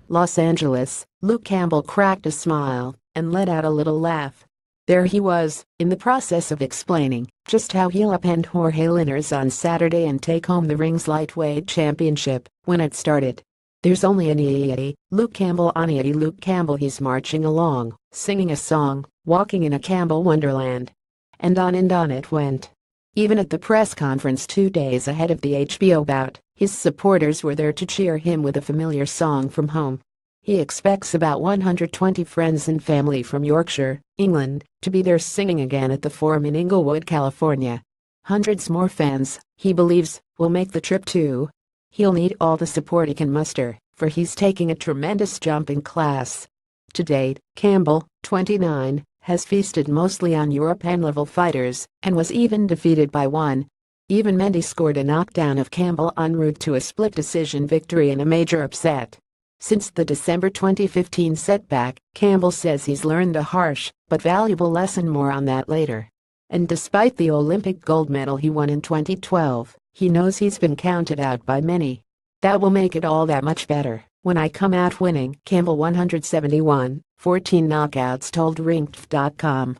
Los Angeles, Luke Campbell cracked a smile and let out a little laugh. There he was, in the process of explaining just how he'll upend Jorge Linares on Saturday and take home the ring's lightweight championship when it started. There's only an Luke Campbell on Luke Campbell. He's marching along, singing a song, walking in a Campbell wonderland. And on it went. Even at the press conference 2 days ahead of the HBO bout, his supporters were there to cheer him with a familiar song from home. He expects about 120 friends and family from Yorkshire, England, to be there singing again at the Forum in Inglewood, California. Hundreds more fans, he believes, will make the trip too. He'll need all the support he can muster, for he's taking a tremendous jump in class. To date, Campbell, 29, has feasted mostly on European-level fighters and was even defeated by one. Even Mendy scored a knockdown of Campbell en route to a split decision victory in a major upset. Since the December 2015 setback, Campbell says he's learned a harsh but valuable lesson. More on that later. And despite the Olympic gold medal he won in 2012, he knows he's been counted out by many. That will make it all that much better when I come out winning. Campbell 171, 14 knockouts, told Ringtv.com.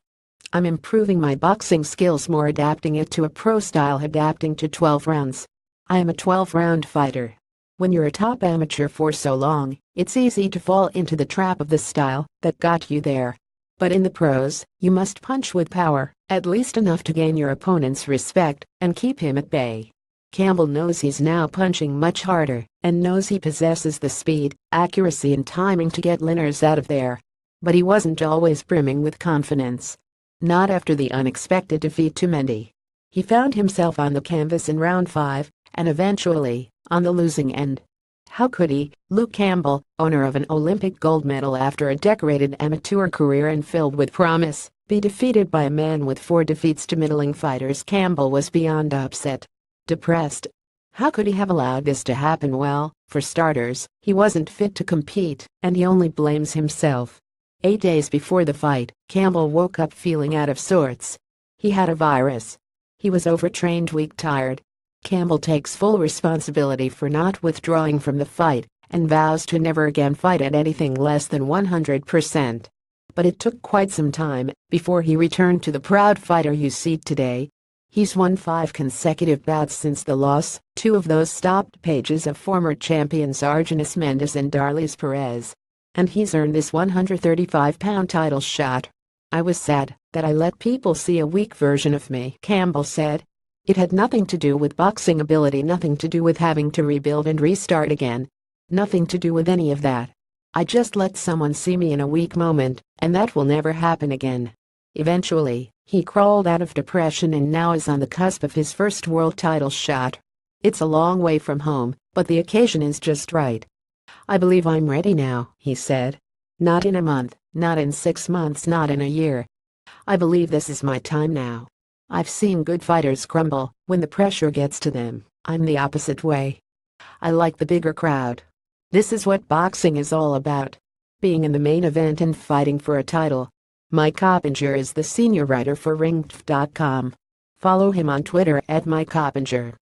I'm improving my boxing skills more, adapting it to a pro style, adapting to 12 rounds. I am a 12-round fighter. When you're a top amateur for so long, it's easy to fall into the trap of the style that got you there. But in the pros, you must punch with power, at least enough to gain your opponent's respect and keep him at bay. Campbell knows he's now punching much harder and knows he possesses the speed, accuracy and timing to get Linares out of there. But he wasn't always brimming with confidence. Not after the unexpected defeat to Mendy. He found himself on the canvas in round 5 and eventually on the losing end. How could he, Luke Campbell, owner of an Olympic gold medal after a decorated amateur career and filled with promise, be defeated by a man with 4 defeats to middling fighters? Campbell was beyond upset. Depressed. How could he have allowed this to happen? Well, for starters, he wasn't fit to compete, and he only blames himself. 8 days before the fight, Campbell woke up feeling out of sorts. He had a virus. He was overtrained, weak, tired. Campbell takes full responsibility for not withdrawing from the fight and vows to never again fight at anything less than 100%. But it took quite some time before he returned to the proud fighter you see today. He's won 5 consecutive bouts since the loss, 2 of those stopped pages of former champions Argenis Mendes and Darlis Perez. And he's earned this 135-pound title shot. I was sad that I let people see a weak version of me, Campbell said. It had nothing to do with boxing ability, nothing to do with having to rebuild and restart again. Nothing to do with any of that. I just let someone see me in a weak moment, and that will never happen again. Eventually, he crawled out of depression and now is on the cusp of his first world title shot. It's a long way from home, but the occasion is just right. I believe I'm ready now, he said. Not in a month, not in 6 months, not in a year. I believe this is my time now. I've seen good fighters crumble when the pressure gets to them. I'm the opposite way. I like the bigger crowd. This is what boxing is all about. Being in the main event and fighting for a title. Mike Coppinger is the senior writer for Ringtv.com. Follow him on Twitter @MikeCoppinger.